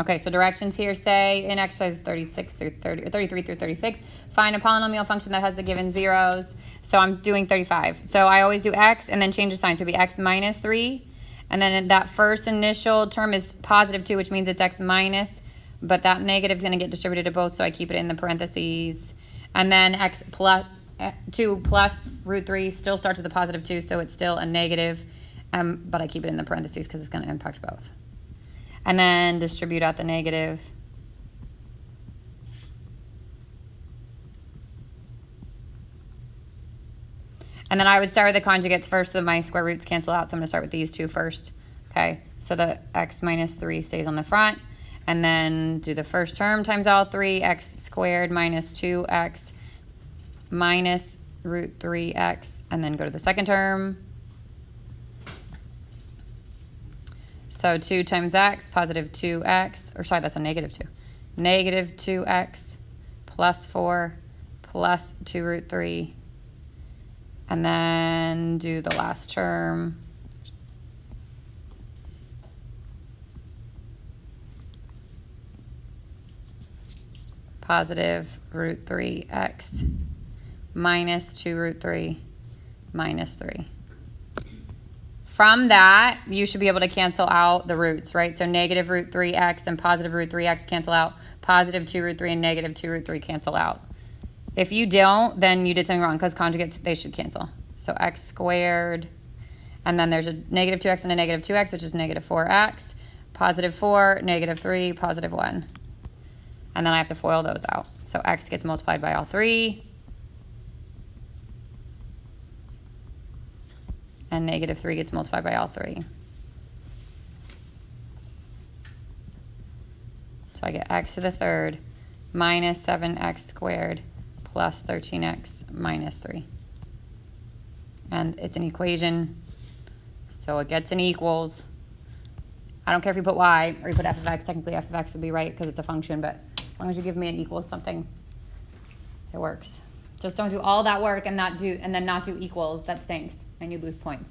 Okay, so directions here say in exercise 36 through 30, or 33 through 36, find a polynomial function that has the given zeros. So I'm doing 35. So I always do x and then change the sign. So it'll be x minus 3. And then that first initial term is positive 2, which means it's x minus. But that negative is going to get distributed to both, so I keep it in the parentheses. And then x plus 2 plus root 3 still starts with a positive 2, so it's still a negative. But I keep it in the parentheses because it's going to impact both. And then distribute out the negative. And then I would start with the conjugates first so my square roots cancel out. So I'm going to start with these two first. Okay, so the x minus 3 stays on the front. And then do the first term times all 3, x squared minus 2x minus root 3x. And then go to the second term. So 2 times x, positive 2x, or sorry, that's a negative 2. Negative 2x plus 4 plus 2 root 3. And then do the last term. Positive root 3x minus 2 root 3 minus 3. From that, you should be able to cancel out the roots, right? So negative root 3x and positive root 3x cancel out. Positive 2 root 3 and negative 2 root 3 cancel out. If you don't, then you did something wrong because conjugates, they should cancel. So x squared, and then there's a negative 2x and a negative 2x, which is negative 4x. Positive 4, negative 3, positive 1. And then I have to FOIL those out. So x gets multiplied by all 3. And negative 3 gets multiplied by all 3. So I get x to the third minus 7x squared plus 13x minus 3. And it's an equation, so it gets an equals. I don't care if you put y or you put f of x. Technically, f of x would be right because it's a function, but as long as you give me an equals something, it works. Just don't do all that work and then not do equals. That stinks. And you lose points.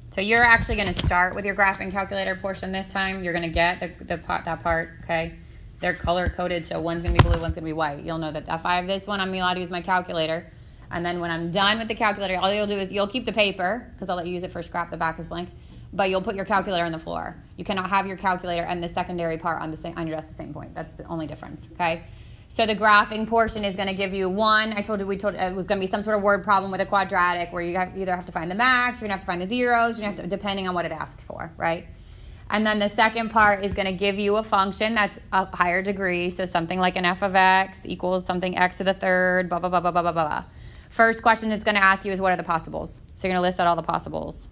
So you're actually going to start with your graphing calculator portion this time. You're going to get that part, okay? They're color-coded, so one's going to be blue, one's going to be white. You'll know that if I have this one, I'm allowed to use my calculator. And then when I'm done with the calculator, all you'll do is you'll keep the paper, because I'll let you use it for scrap, the back is blank. But you'll put your calculator on the floor. You cannot have your calculator and the secondary part on your desk at the same point. That's the only difference, okay? So the graphing portion is going to give you one. We told it was going to be some sort of word problem with a quadratic where you either have to find the max, you're going to have to find the zeros, depending on what it asks for, right? And then the second part is going to give you a function that's a higher degree. So something like an f of x equals something x to the third, blah, blah, blah, blah, blah, blah, blah. First question it's going to ask you is what are the possibles? So you're going to list out all the possibles.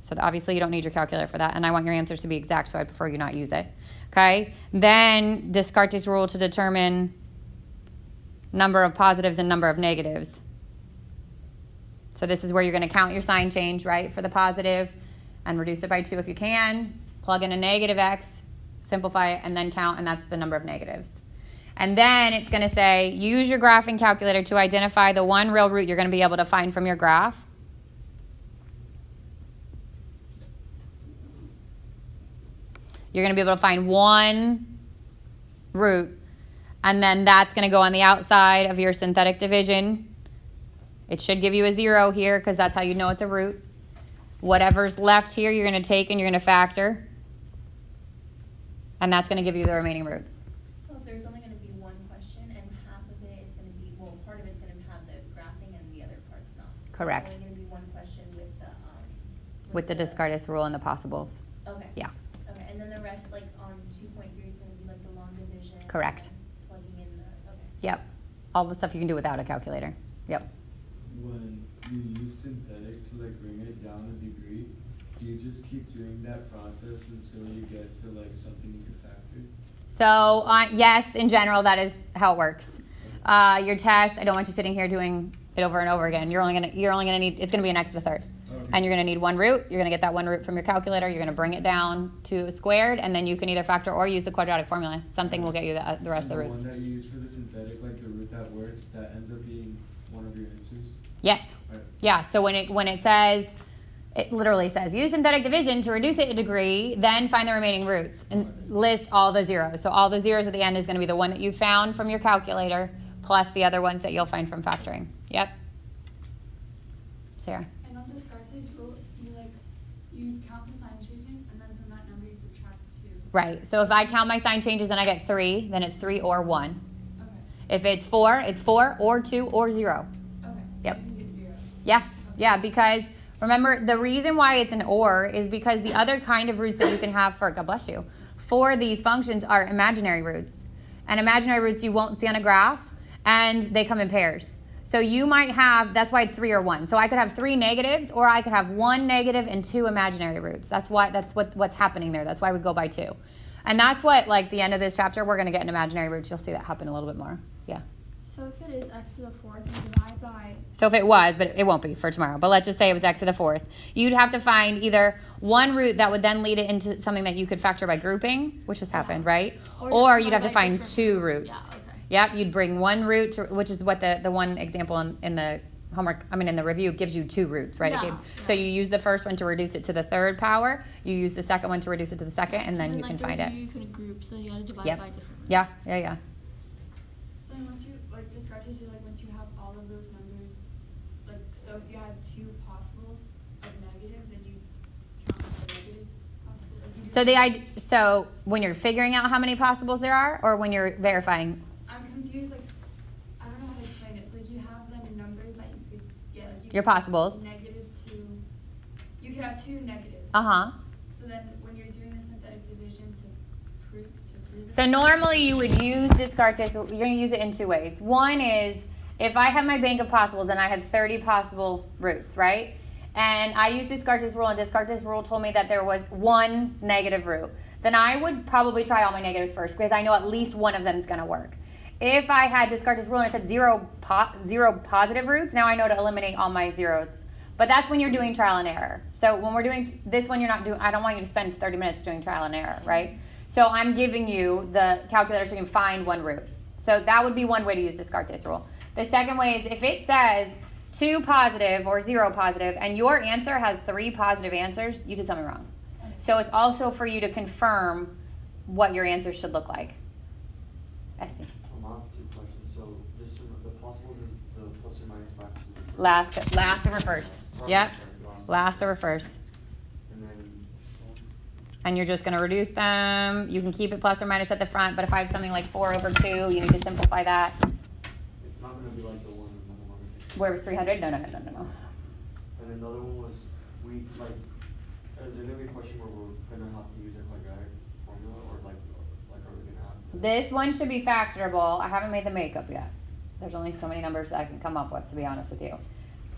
So obviously you don't need your calculator for that. And I want your answers to be exact, so I prefer you not use it. Okay? Then Descartes' rule to determine number of positives and number of negatives. So this is where you're going to count your sign change, right, for the positive and reduce it by 2 if you can. Plug in a negative x, simplify it, and then count, and that's the number of negatives. And then it's going to say use your graphing calculator to identify the one real root you're going to be able to find from your graph. You're going to be able to find one root, and then that's going to go on the outside of your synthetic division. It should give you a 0 here because that's how you know it's a root. Whatever's left here, you're going to take and you're going to factor, and that's going to give you the remaining roots. Oh, so there's only going to be one question, and half of it is going to be, well, part of it's going to have the graphing and the other part's not. Correct. So it's only going to be one question with the Descartes rule and the possibles. Okay. Yeah. Okay, and then the rest, like on 2.3, is going to be like the long division. Correct. Plugging in the, okay. Yep. All the stuff you can do without a calculator. Yep. When you use synthetic to like bring it down a degree, do you just keep doing that process until you get to like something you can factor? So yes, in general, that is how it works. Your test, I don't want you sitting here doing it over and over again. You're only gonna need, it's gonna be an x to the third. Okay. and you're going to need one root. You're going to get that one root from your calculator. You're going to bring it down to squared, and then you can either factor or use the quadratic formula. Something will get you the rest of the roots. The one that you use for the synthetic, like the root that works, that ends up being one of your answers? Yes. Right. Yeah, so when it says, it literally says, use synthetic division to reduce it a degree, then find the remaining roots and list all the zeros. So all the zeros at the end is going to be the one that you found from your calculator plus the other ones that you'll find from factoring. Yep. Sarah. And on this Karthik rule, you count the sign changes, and then from that number you subtract 2. Right. So if I count my sign changes and I get 3, then it's 3 or 1. Okay. If it's 4, it's 4 or 2 or 0. Okay. Yep. So you can get 0. Yeah. Okay. Yeah, because remember, the reason why it's an or is because the other kind of roots that you can have for, God bless you, for these functions are imaginary roots. And imaginary roots you won't see on a graph, and they come in pairs. So you might have, that's why it's 3 or 1. So I could have 3 negatives, or I could have 1 negative and 2 imaginary roots. That's what's happening there. That's why we go by 2. And that's what, like, the end of this chapter, we're going to get an imaginary roots. You'll see that happen a little bit more. Yeah. So if it is x to the 4th, you divide by... So if it was, but it won't be for tomorrow, but let's just say it was x to the 4th, you'd have to find either one root that would then lead it into something that you could factor by grouping, which has happened, right? Or Or you'd have to find different 2 roots. Yeah, okay. Yep, you'd bring one root, which is what the one example in the homework, in the review, gives you 2 roots, right? Yeah, So you use the first one to reduce it to the 3rd power, you use the second one to reduce it to the 2nd, and then you can find it. You can group, so you gotta divide Yep. by different. Yeah. So once you, this Karthik rule, once you have all of those numbers, so if you had 2 possibles of negative, then you count the negative possible. So when you're figuring out how many possibles there are, or when you're verifying? I'm confused, I don't know how to explain it. So you have them in numbers that you could get. You Your could have possibles. -2. You could have 2 negatives. Uh-huh. So then when you're doing the synthetic division to prove it. So normally you would use this Karthik. You're going to use it in 2 ways. One is if I have my bank of possibles and I had 30 possible roots, right? And I used this Karthik rule, and this Karthik rule told me that there was 1 negative root. Then I would probably try all my negatives first because I know at least one of them is going to work. If I had this Karthik rule and it said 0 positive roots, now I know to eliminate all my zeros. But that's when you're doing trial and error. So when we're doing this one, I don't want you to spend 30 minutes doing trial and error, right? So I'm giving you the calculator so you can find 1 root. So that would be one way to use this Karthik rule. The second way is if it says 2 positive or 0 positive and your answer has 3 positive answers, you did something wrong. So it's also for you to confirm what your answer should look like. Esty. I have 2 questions. So the possibles is the plus or minus factors. Last over first. Yep. Last over first. And then And you're just going to reduce them. You can keep it plus or minus at the front, but if I have something like 4 over 2, you need to simplify that. it's not going to be like the one in the number 6. Where was 300? No. And then the other one was there's going to be a question where we're going to have to use a quadratic formula, or are we going to have to? This one should be factorable. I haven't made the makeup yet. There's only so many numbers that I can come up with, to be honest with you.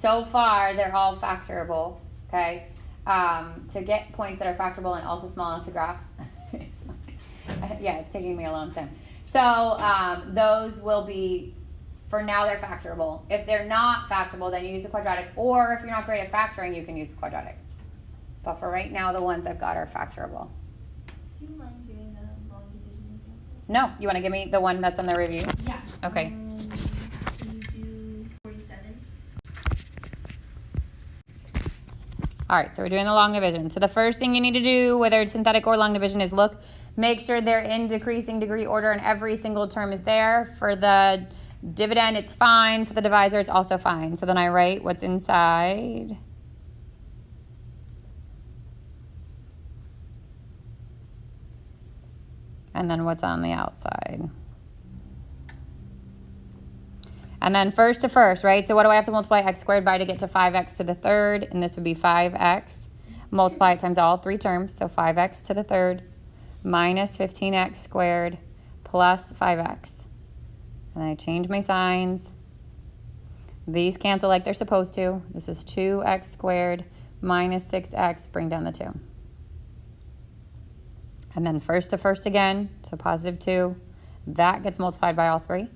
So far, they're all factorable, okay? To get points that are factorable and also small enough to graph. It's taking me a long time. So those will be, for now, they're factorable. If they're not factorable, then you use the quadratic. Or if you're not great at factoring, you can use the quadratic. But for right now, the ones I've got are factorable. Do you mind doing the long division example? No, you want to give me the one that's on the review? Yeah. Okay. Can you do 47? All right, so we're doing the long division. So the first thing you need to do, whether it's synthetic or long division, is make sure they're in decreasing degree order and every single term is there. For the dividend, it's fine. For the divisor, it's also fine. So then I write what's inside. And then what's on the outside. And then first to first, right? So what do I have to multiply x squared by to get to 5x to the 3rd? And this would be 5x. Multiply it times all 3 terms. So 5x to the 3rd minus 15x squared plus 5x. And I change my signs. These cancel like they're supposed to. This is 2x squared minus 6x. Bring down the 2. And then first to first again, so positive 2. That gets multiplied by all 3.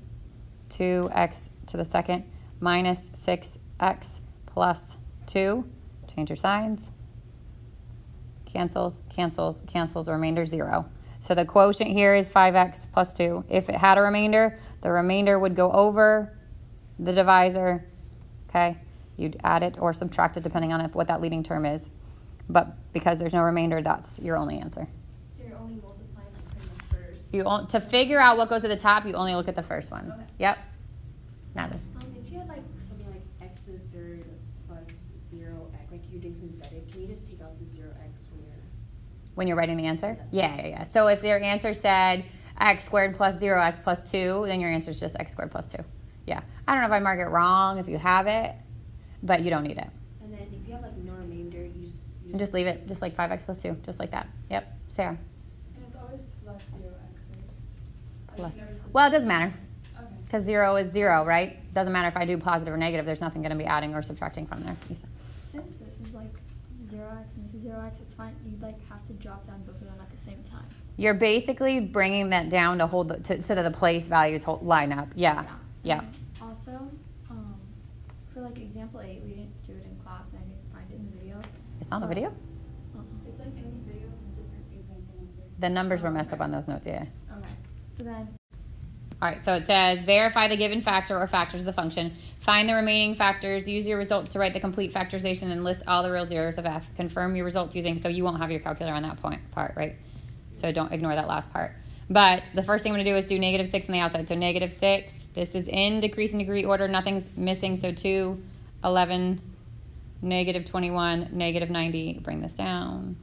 2x to the 2nd minus 6x plus 2. Change your signs. Cancels, cancels, cancels, remainder 0. So the quotient here is 5x plus 2. If it had a remainder, the remainder would go over the divisor. Okay? You'd add it or subtract it depending on what that leading term is. But because there's no remainder, that's your only answer. So you're only multiplying like from the first. To figure out what goes to the top, you only look at the first ones. Okay. Yep. Now this. If you had like something like x to the third plus 0x, like you're doing synthetic, can you just take out the 0x When you're writing the answer? Yeah. So if your answer said x squared plus 0x plus 2, then your answer is just x squared plus 2. Yeah. I don't know if I'd mark it wrong if you have it, but you don't need it. And then if you have like no remainder, you Just leave it, just like 5x plus 2, just like that. Yep. Sarah. And it's always plus 0x, right? Plus. You never said- Well, it doesn't matter Okay. because 0 is 0, right? Doesn't matter if I do positive or negative. There's nothing going to be adding or subtracting from there. Lisa. Since this is like 0x and this is 0x, it's fine. You'd like have to drop down both of them at the same time. You're basically bringing that down to hold so that the place values line up. Yeah. Yeah. And also, for like example 8, we didn't do it in class and I didn't find it in the video. It's on the video? It's like in the video, it's a different example number. The numbers were messed up on those notes, yeah. Okay. So then, All right, so it says verify the given factor or factors of the function. Find the remaining factors. Use your results to write the complete factorization and list all the real zeros of f. Confirm your results using, so you won't have your calculator on that part, right? So don't ignore that last part. But the first thing I'm going to do is do -6 on the outside. So -6, this is in decreasing degree order. Nothing's missing, so 2, 11, -21, -90. Bring this down.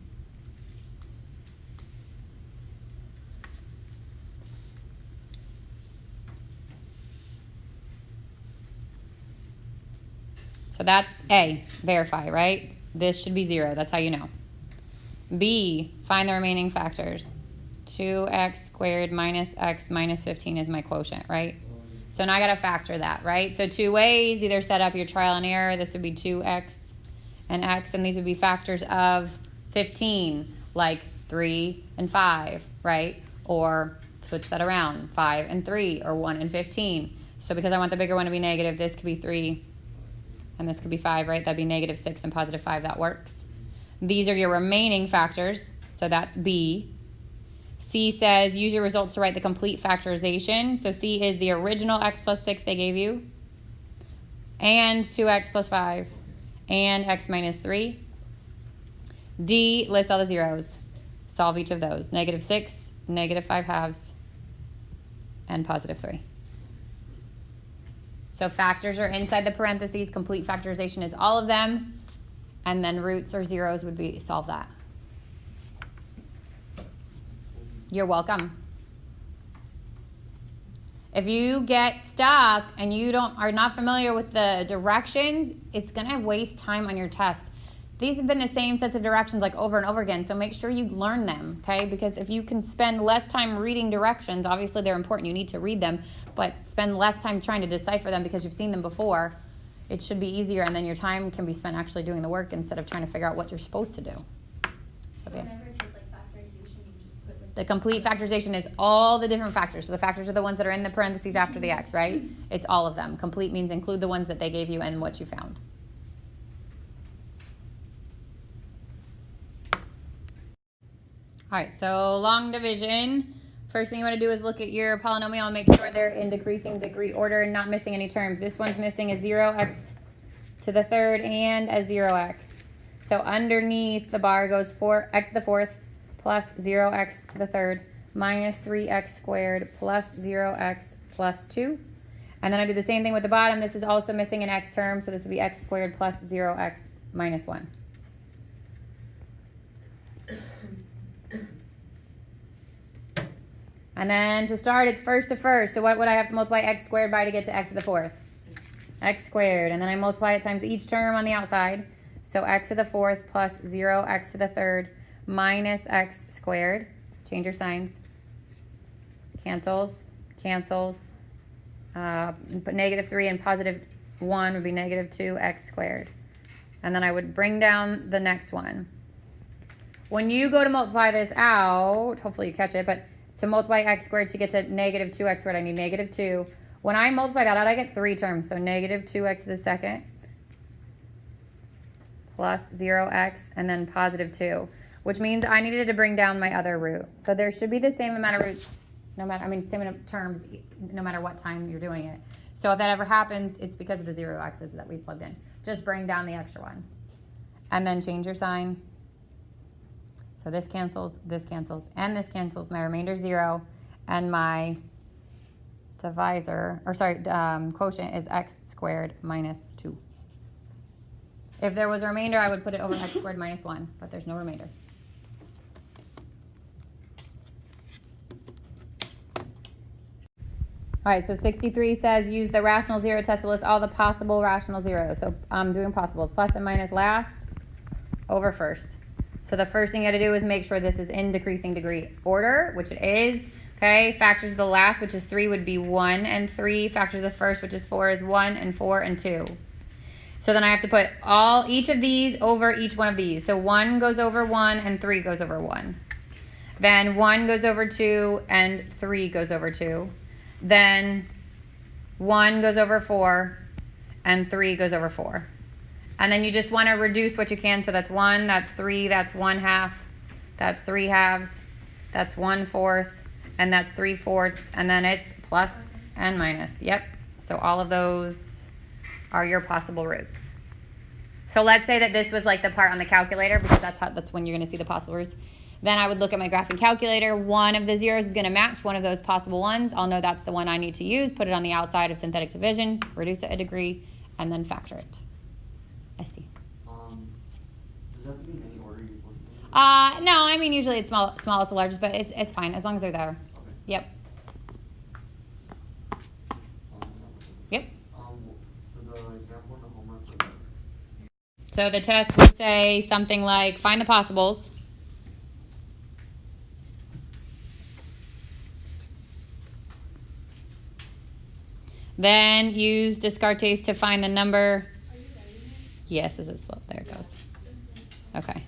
So that's A, verify, right? This should be 0. That's how you know. B, find the remaining factors. 2x squared minus x minus 15 is my quotient, right? So now I got to factor that, right? So 2 ways. Either set up your trial and error. This would be 2x and x, and these would be factors of 15, like 3 and 5, right? Or switch that around, 5 and 3, or 1 and 15. So because I want the bigger one to be negative, this could be 3, and this could be 5, right? That'd be -6 and +5. That works. These are your remaining factors, so that's B. C says use your results to write the complete factorization. So C is the original x plus 6 they gave you, and 2x plus 5, and x minus 3. D, list all the zeros. Solve each of those. -6, -5/2, and +3. So factors are inside the parentheses. Complete factorization is all of them. And then roots or zeros would be solve that. You're welcome. If you get stuck and you are not familiar with the directions, it's going to waste time on your test. These have been the same sets of directions like over and over again, so make sure you learn them, okay? Because if you can spend less time reading directions, obviously they're important, you need to read them, but spend less time trying to decipher them because you've seen them before, it should be easier, and then your time can be spent actually doing the work instead of trying to figure out what you're supposed to do. So yeah. whenever it says like factorization, you just put like The complete factorization is all the different factors. So the factors are the ones that are in the parentheses after the x, right? It's all of them. Complete means include the ones that they gave you and what you found. All right, so long division. First thing you want to do is look at your polynomial and make sure they're in decreasing degree order and not missing any terms. This one's missing a 0x to the third and a 0x. So underneath the bar goes x to the fourth plus 0x to the third minus 3x squared plus 0x plus 2. And then I do the same thing with the bottom. This is also missing an x term, so this would be x squared plus 0x minus 1. And then to start, it's first to first. So what would I have to multiply x squared by to get to x to the fourth? X squared. And then I multiply it times each term on the outside. So x to the fourth plus 0x to the third minus x squared. Change your signs. Cancels. Cancels. But -3 and +1 would be -2x squared. And then I would bring down the next one. When you go to multiply this out, hopefully you catch it, but to multiply x squared to get to -2x squared, I need -2. When I multiply that out, I get 3 terms. So -2x to the second plus 0x, and then positive 2, which means I needed to bring down my other root. So there should be the same amount of roots, same amount of terms, no matter what time you're doing it. So if that ever happens, it's because of the 0x's that we plugged in. Just bring down the extra one. And then change your sign. So this cancels, and this cancels. My remainder 0, and my divisor, quotient is x squared minus 2. If there was a remainder, I would put it over x squared minus 1, but there's no remainder. All right, so 63 says use the rational zero test to list all the possible rational zeros. So I'm doing possibles. Plus and minus last over first. So the first thing you got to do is make sure this is in decreasing degree order, which it is. Okay, factors of the last, which is 3, would be 1 and 3. Factors of the first, which is 4, is 1 and 4 and 2. So then I have to put each of these over each one of these. So 1 goes over 1 and 3 goes over 1. Then 1 goes over 2 and 3 goes over 2. Then 1 goes over 4 and 3 goes over 4. And then you just want to reduce what you can. So that's 1, that's 3, that's 1/2, that's 3/2, that's 1/4, and that's 3/4, and then it's plus and minus. Yep. So all of those are your possible roots. So let's say that this was like the part on the calculator, because that's when you're going to see the possible roots. Then I would look at my graphing calculator. One of the zeros is going to match one of those possible ones. I'll know that's the one I need to use. Put it on the outside of synthetic division, reduce it a degree, and then factor it. Does that have to be in any order you posted? No, I mean usually it's smallest to largest, but it's fine as long as they're there. Okay. Yep. Yep. For the example in the homework. So the test would say something like find the possibles. Then use Descartes to find the number. Are you writing it? Yes, is it slow? There it goes. Okay.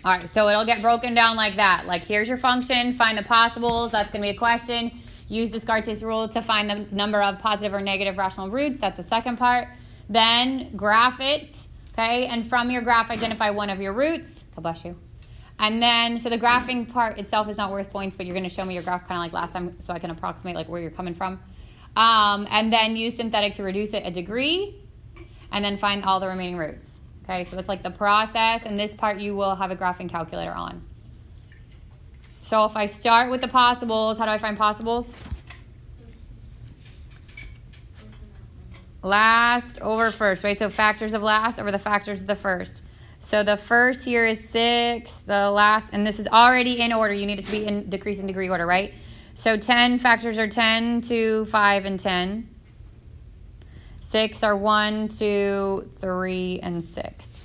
All right, so it'll get broken down like that. Like, here's your function, find the possibles. That's going to be a question. Use Descartes' rule to find the number of positive or negative rational roots. That's the second part. Then graph it, okay? And from your graph, identify one of your roots. God bless you. And then, so the graphing part itself is not worth points, but you're going to show me your graph kind of like last time so I can approximate like where you're coming from. And then use synthetic to reduce it a degree. And then find all the remaining roots. Okay, so that's like the process, and this part you will have a graphing calculator on. So if I start with the possibles, how do I find possibles? Last over first, right? So factors of last over the factors of the first. So the first here is 6, the last, and this is already in order. You need it to be in decreasing degree order, right? So 10 factors are 10, 2, 5, and 10. 6 are 1, 2, 3, and 6.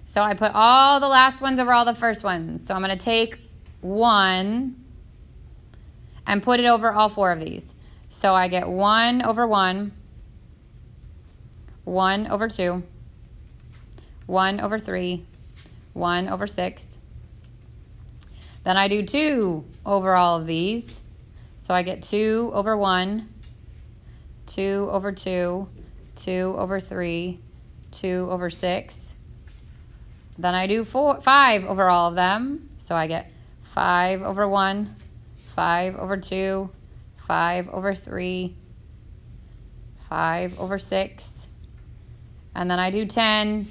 So I put all the last ones over all the first ones. So I'm going to take 1 and put it over all 4 of these. So I get 1 over 1, 1 over 2, 1 over 3, 1 over 6. Then I do 2 over all of these. So I get 2 over 1, 2 over 2, 2 over 3, 2 over 6. Then I do 5 over all of them. So I get 5 over 1, 5 over 2, 5 over 3, 5 over 6. And then I do 10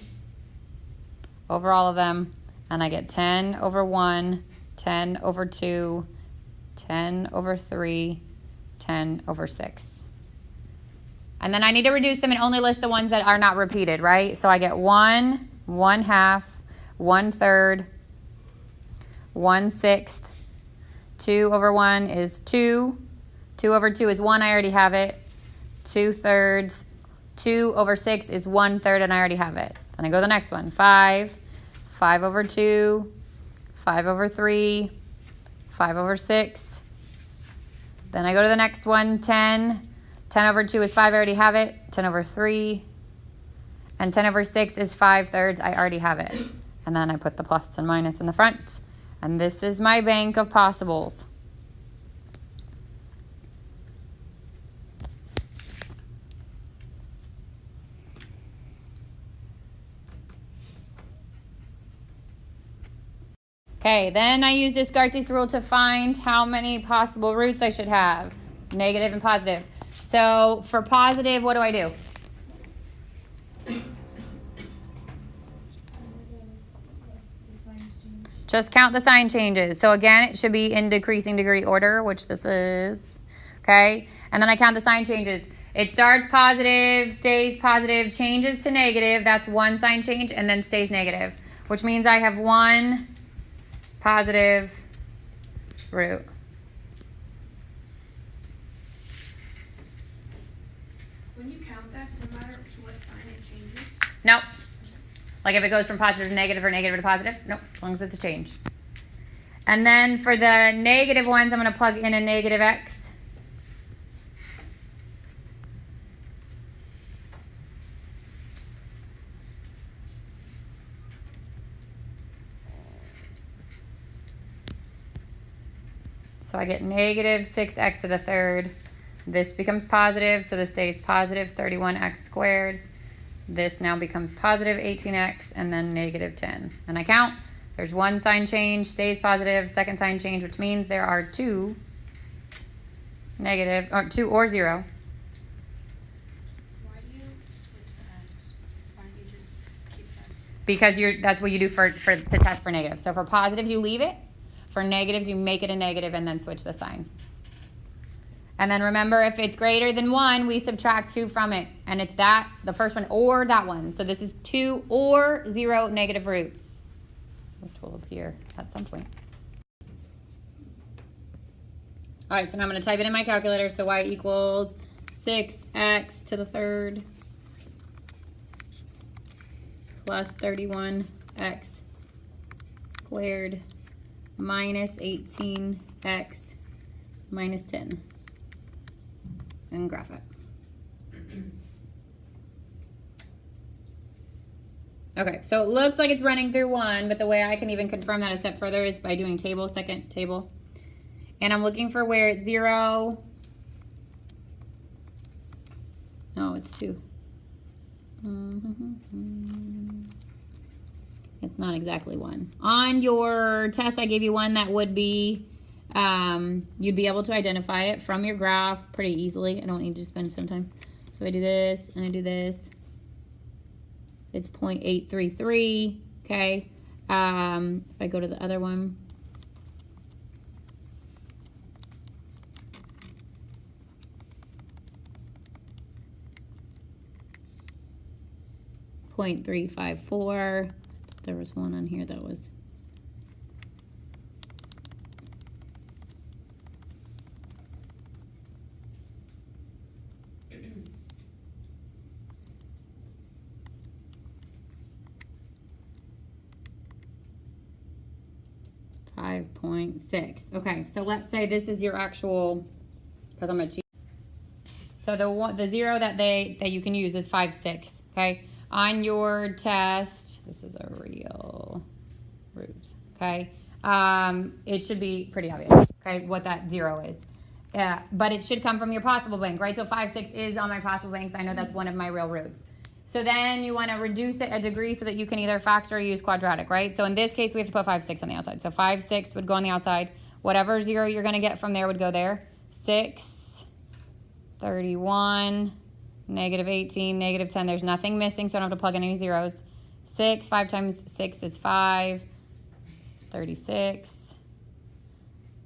over all of them. And I get 10 over 1, 10 over 2, 10 over 3, 10 over 6. And then I need to reduce them and only list the ones that are not repeated, right? So I get 1, 1/2, 1/3, 1/6. 2 over 1 is 2. 2 over 2 is 1, I already have it. 2/3. 2 over 6 is 1/3, and I already have it. Then I go to the next one. 5. 5 over 2. 5 over 3. 5 over 6. Then I go to the next one. 10. 10 over 2 is 5, I already have it. 10 over 3. And 10 over 6 is 5/3, I already have it. And then I put the plus and minus in the front. And this is my bank of possibles. Okay, then I use this Karthik rule to find how many possible roots I should have, negative and positive. So for positive, what do I do? Just count the sign changes. So again, it should be in decreasing degree order, which this is. Okay, and then I count the sign changes. It starts positive, stays positive, changes to negative. That's one sign change, and then stays negative, which means I have one positive root. When you count that, does it matter to what sign it changes? Nope. Like if it goes from positive to negative or negative to positive? Nope, as long as it's a change. And then for the negative ones, I'm going to plug in a negative x. So I get negative 6x to the third. This becomes positive, so this stays positive 31x squared. This now becomes positive 18x and then negative 10. And I count. There's one sign change, stays positive, second sign change, which means there are two negative, or 2 or 0. Why do you switch the x? Why don't you just keep that? Because that's what you do for to test for negative. So for positives, you leave it. For negatives, you make it a negative and then switch the sign. And then remember, if it's greater than 1, we subtract 2 from it. And it's that, the first one, or that one. So this is 2 or 0 negative roots, which will appear at some point. All right, so now I'm going to type it in my calculator. So y equals 6x to the third plus 31x squared minus 18x minus 10. And graph it. Okay, so it looks like it's running through 1, but the way I can even confirm that a step further is by doing table, second table. And I'm looking for where it's 0. No, it's 2. It's not exactly 1. On your test, I gave you one that would be, you'd be able to identify it from your graph pretty easily. I don't need to spend some time. So I do this, and I do this. It's 0.833, okay? If I go to the other one, .354. There was one on here that was 5.6. Okay, so let's say this is your actual, because I'm a cheat. So the 0 that you can use is 5.6. Okay, on your test, this is a real root. Okay, it should be pretty obvious. Okay, what that 0 is. But it should come from your possible bank, right? So 5.6 is on my possible banks. I know that's one of my real roots. So then you want to reduce it a degree so that you can either factor or use quadratic, right? So in this case, we have to put 5.6 on the outside. So 5.6 would go on the outside. Whatever 0 you're going to get from there would go there. 6, 31, negative 18, negative 10. There's nothing missing, so I don't have to plug in any zeros. 6, 5 times 6 is 5. This is 36.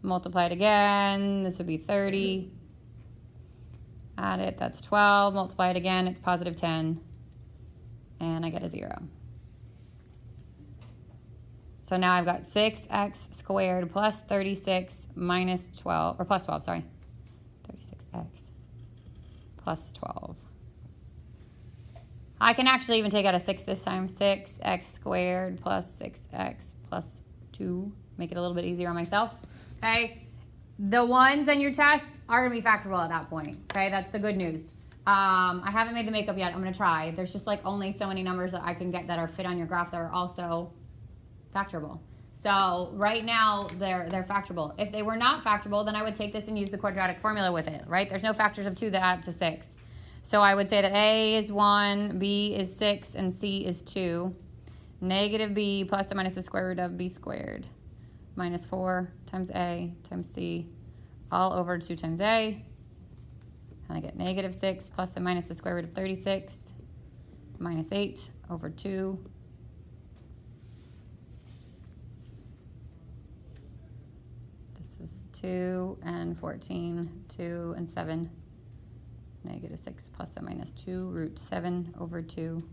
Multiply it again. This would be 30. Add it. That's 12. Multiply it again. It's positive 10. And I get a 0. So now I've got 6x squared plus 36 minus 12, or plus 12, sorry. 36 6x plus 12. I can actually even take out a 6 this time. 6x squared plus 6x plus 2. Make it a little bit easier on myself. Okay? The ones on your tests are going to be factorable at that point. Okay? That's the good news. I haven't made the makeup yet. I'm going to try. There's just like only so many numbers that I can get that are fit on your graph that are also factorable. So right now they're factorable. If they were not factorable, then I would take this and use the quadratic formula with it, right? There's no factors of 2 that add up to 6. So I would say that A is 1, B is 6, and C is 2. Negative B plus or minus the square root of B squared minus 4 times A times C all over 2 times A. And I get negative 6 plus or minus the square root of 36 minus 8 over 2. This is 2 and 14, 2 and 7. Negative 6 plus or minus 2 root 7 over 2.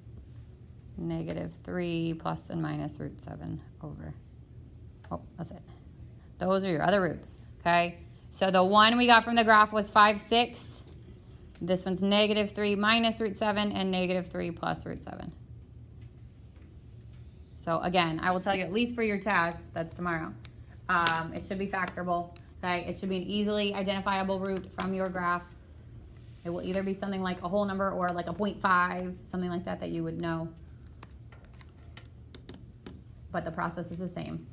Negative 3 plus and minus root 7 over. Oh, that's it. Those are your other roots, okay? So the one we got from the graph was 5, 6. This one's negative 3 minus root 7 and negative 3 plus root 7. So again, I will tell you at least for your test, that's tomorrow, it should be factorable, okay? It should be an easily identifiable root from your graph. It will either be something like a whole number or like a 0.5, something like that that you would know. But the process is the same.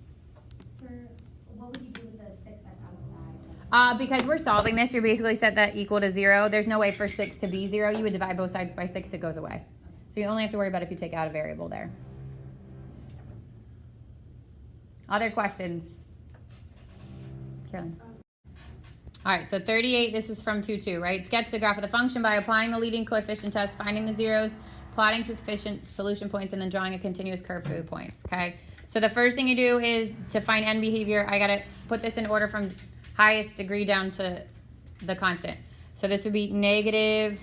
What would you do with the 6 that's outside? Because we're solving this, you're basically set that equal to 0. There's no way for 6 to be 0. You would divide both sides by 6, it goes away. So you only have to worry about if you take out a variable there. Other questions? Carolyn. All right, so 38, this is from 2-2, right? Sketch the graph of the function by applying the leading coefficient test, finding the zeros, plotting sufficient solution points, and then drawing a continuous curve through the points, okay? So the first thing you do is to find end behavior. I got to put this in order from highest degree down to the constant. So this would be negative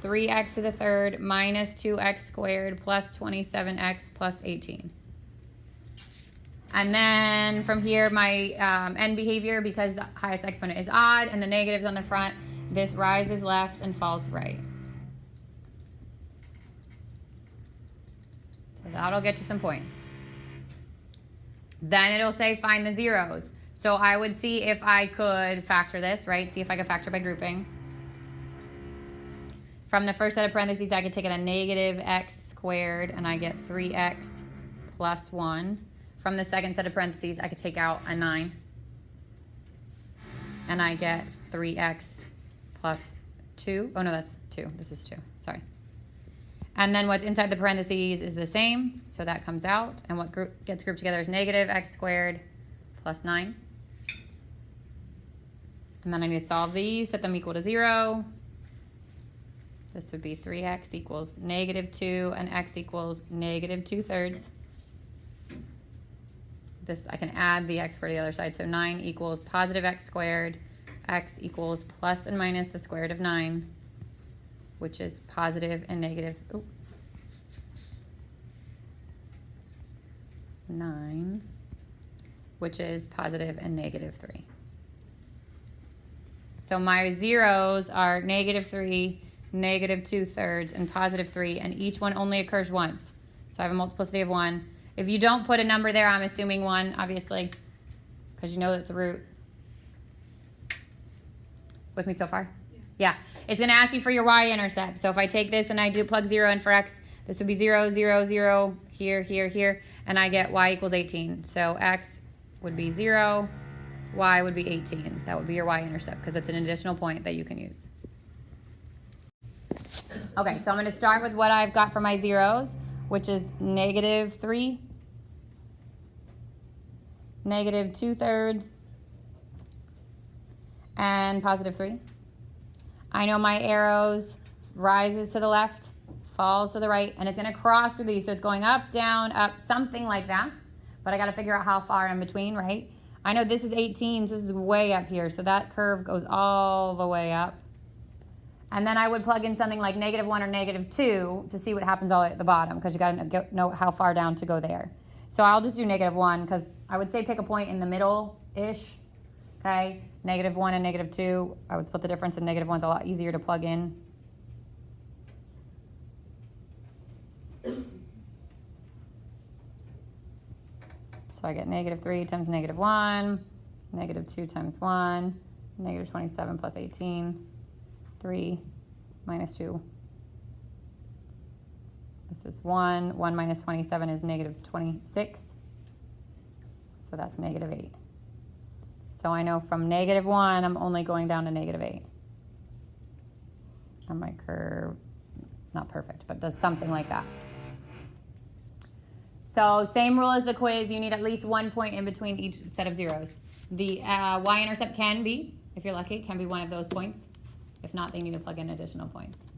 3x to the third minus 2x squared plus 27x plus 18. And then from here, my end behavior, because the highest exponent is odd and the negative's on the front, this rises left and falls right. So that'll get you some points. Then it'll say find the zeros. So I would see if I could factor this, right? See if I could factor by grouping. From the first set of parentheses, I could take it a negative x squared, and I get 3x plus 1. From the second set of parentheses, I could take out a 9. And I get 3x plus 2. Oh, no, that's 2. This is 2. Sorry. And then what's inside the parentheses is the same. So that comes out. And what gets grouped together is negative x squared plus 9. And then I need to solve these, set them equal to 0. This would be 3x equals negative 2, and x equals negative 2/3. This, I can add the x squared to the other side. So 9 equals positive x squared. X equals plus and minus the square root of 9, which is positive and negative. 9, which is positive and negative 3. So my zeros are negative 3, negative 2/3, and positive 3, and each one only occurs once. So I have a multiplicity of 1. If you don't put a number there, I'm assuming 1, obviously, because you know that's a root. With me so far? Yeah. It's going to ask you for your y-intercept. So if I take this and I do plug 0 in for x, this would be 0, 0, 0, here, here, here, and I get y equals 18. So x would be 0, y would be 18. That would be your y-intercept because it's an additional point that you can use. Okay, so I'm going to start with what I've got for my zeros, which is negative 3, negative 2/3, and positive 3. I know my arrows rises to the left, falls to the right, and it's going to cross through these. So it's going up, down, up, something like that. But I got to figure out how far in between, right? I know this is 18, so this is way up here. So that curve goes all the way up. And then I would plug in something like negative 1 or negative 2 to see what happens all the way at the bottom, because you got to know how far down to go there. So I'll just do negative 1, because I would say pick a point in the middle-ish. Okay, -1 and -2. I would split the difference, and -1's a lot easier to plug in. So I get -3 times -1, -2 times 1, -27 plus 18, 3 minus 2. This is 1. 1 minus 27 is -26. So that's -8. So I know from -1, I'm only going down to -8. And my curve, not perfect, but does something like that. So same rule as the quiz, you need at least 1 point in between each set of zeros. The y-intercept can be, if you're lucky, can be one of those points. If not, they need to plug in additional points.